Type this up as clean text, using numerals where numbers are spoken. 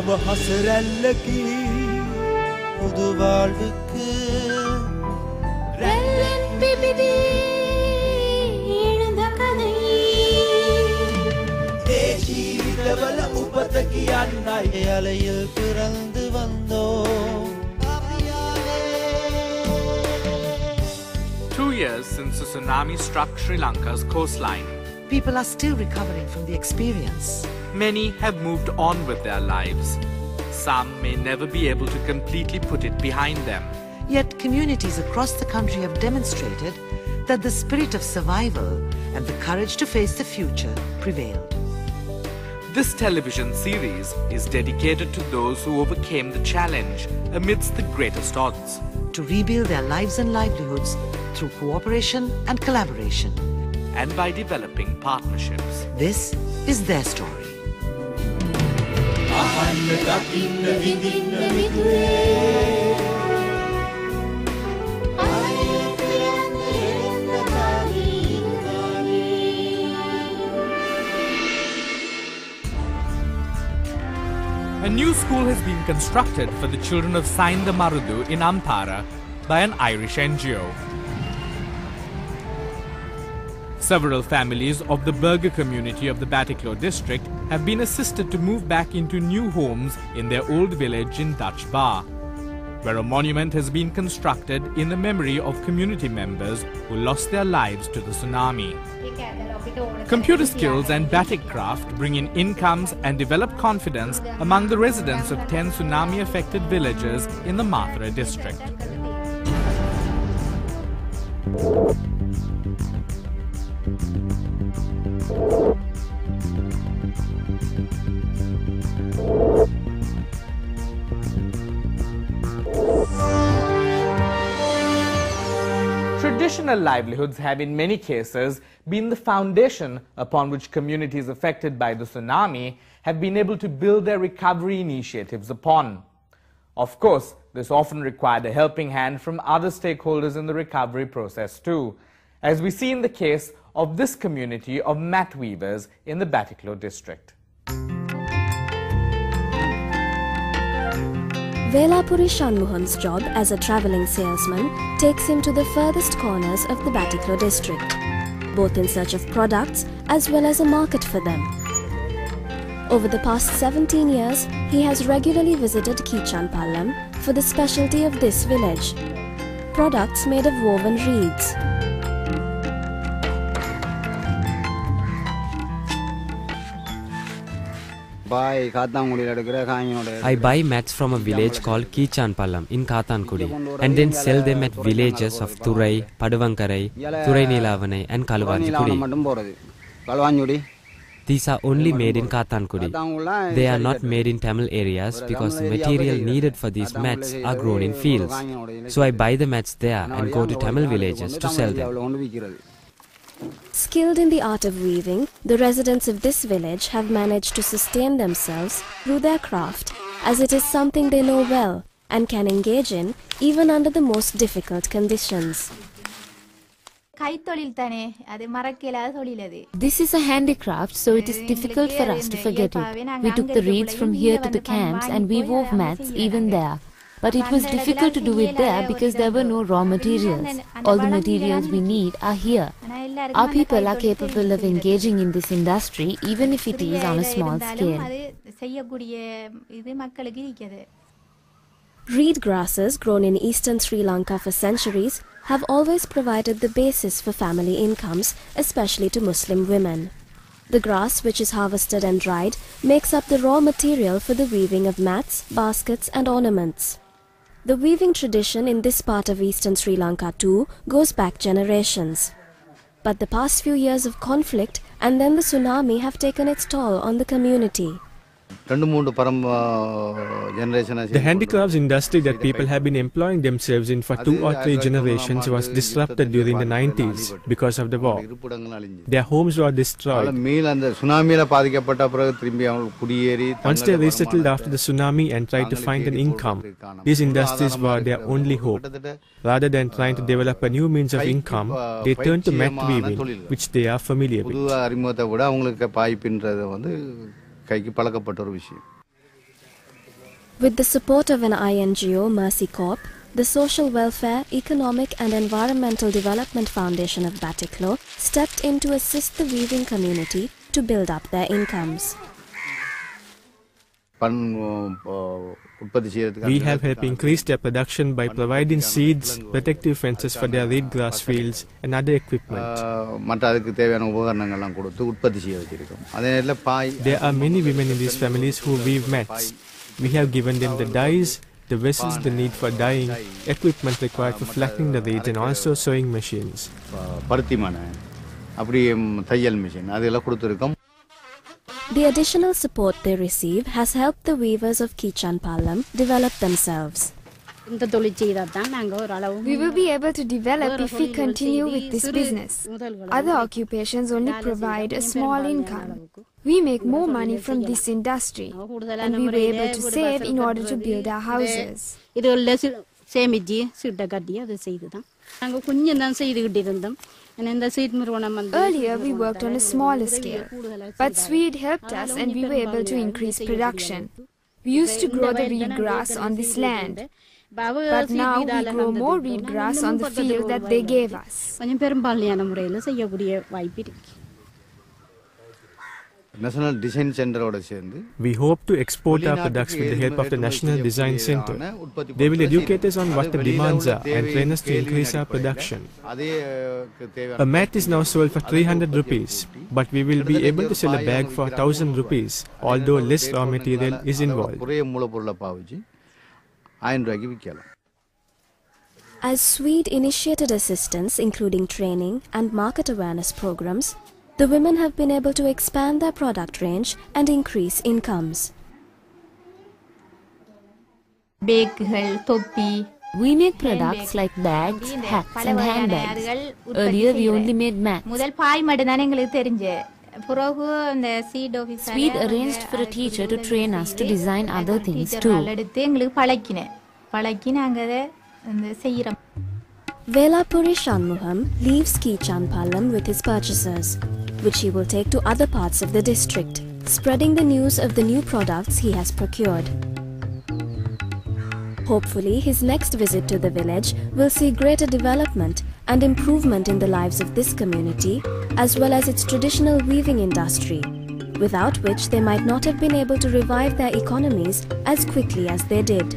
නව හසරැල්ලකි පුදු வாழ்வுக்கு රැල්ලෙන් පිබිදී එළඳ කදයි ඒ ජීවිතවල උපත කියන්නයි අලയിൽ පිරந்து வந்தோ 2 years since the tsunami struck Sri Lanka's coastline. People are still recovering from the experience. Many have moved on with their lives. Some may never be able to completely put it behind them. Yet communities across the country have demonstrated that the spirit of survival and the courage to face the future prevailed. This television series is dedicated to those who overcame the challenge amidst the greatest odds. To rebuild their lives and livelihoods through cooperation and collaboration. And by developing partnerships. This is their story. A new school has been constructed for the children of Sainda Marudu in Amapara by an Irish NGO. Several families of the Burger community of the Batticaloa district have been assisted to move back into new homes in their old village in Dutch Bar, where a monument has been constructed in the memory of community members who lost their lives to the tsunami. Computer skills and batik craft bring in incomes and develop confidence among the residents of 10 tsunami-affected villages in the Matara district. Traditional livelihoods have in many cases been the foundation upon which communities affected by the tsunami have been able to build their recovery initiatives upon. Of course, this often required a helping hand from other stakeholders in the recovery process too, as we see in the case of this community of mat weavers in the Batticaloa district. Velapuri Shanmuham's job as a travelling salesman takes him to the furthest corners of the Batticaloa district, both in search of products as well as a market for them. Over the past 17 years, he has regularly visited Trincomalee for the specialty of this village, products made of woven reeds. I buy mats from a village called Trincomalee in Kathankudi and then sell them at villages of Thurai, Paduvankarai, Thurai Nilavanai and Kaluvanyudi. These are only made in Kathankudi. They are not made in Tamil areas because the material needed for these mats are grown in fields. So I buy the mats there and go to Tamil villages to sell them. Skilled in the art of weaving, the residents of this village have managed to sustain themselves through their craft, as it is something they know well and can engage in even under the most difficult conditions. This is a handicraft, so it is difficult for us to forget it. We took the reeds from here to the camps and we wove mats even there. But it was difficult to do it there because there were no raw materials. All the materials we need are here. Our people are capable of engaging in this industry even if it is on a small scale. Reed grasses grown in eastern Sri Lanka for centuries have always provided the basis for family incomes, especially to Muslim women. The grass, which is harvested and dried, makes up the raw material for the weaving of mats, baskets and ornaments. The weaving tradition in this part of eastern Sri Lanka too goes back generations. But the past few years of conflict and then the tsunami have taken its toll on the community. The handicrafts industry that people have been employing themselves in for 2 or 3 generations was disrupted during the 90s because of the war. Their homes were destroyed. Once they resettled after the tsunami and tried to find an income, these industries were their only hope. Rather than trying to develop a new means of income, they turned to mat weaving, which they are familiar with. With the support of an INGO, Mercy Corp, the Social Welfare, Economic and Environmental Development Foundation of Batticaloa stepped in to assist the weaving community to build up their incomes. We have helped increase their production by providing seeds, protective fences for their reed grass fields and other equipment. There are many women in these families who weave mats. We have given them the dyes, the vessels they need for dyeing, equipment required for flattening the reeds and also sewing machines. The additional support they receive has helped the weavers of Kichan Pallam develop themselves. We will be able to develop if we continue with this business. Other occupations only provide a small income. We make more money from this industry, and we were able to save in order to build our houses. Earlier we worked on a smaller scale, but Swede helped us and we were able to increase production. We used to grow the reed grass on this land, but now we grow more reed grass on the field that they gave us. We hope to export our products with the help of the National Design Center. They will educate us on what the demands are and train us to increase our production. A mat is now sold for 300 rupees, but we will be able to sell a bag for 1000 rupees, although less raw material is involved. As Swede initiated assistance including training and market awareness programs, the women have been able to expand their product range and increase incomes. We make products like bags, hats and handbags. Earlier we only made mats. Swede arranged for a teacher to train us to design other things too. Velapuri Shanmuham leaves Kichan Pallam with his purchases, which he will take to other parts of the district, spreading the news of the new products he has procured. Hopefully, his next visit to the village will see greater development and improvement in the lives of this community, as well as its traditional weaving industry, without which they might not have been able to revive their economies as quickly as they did.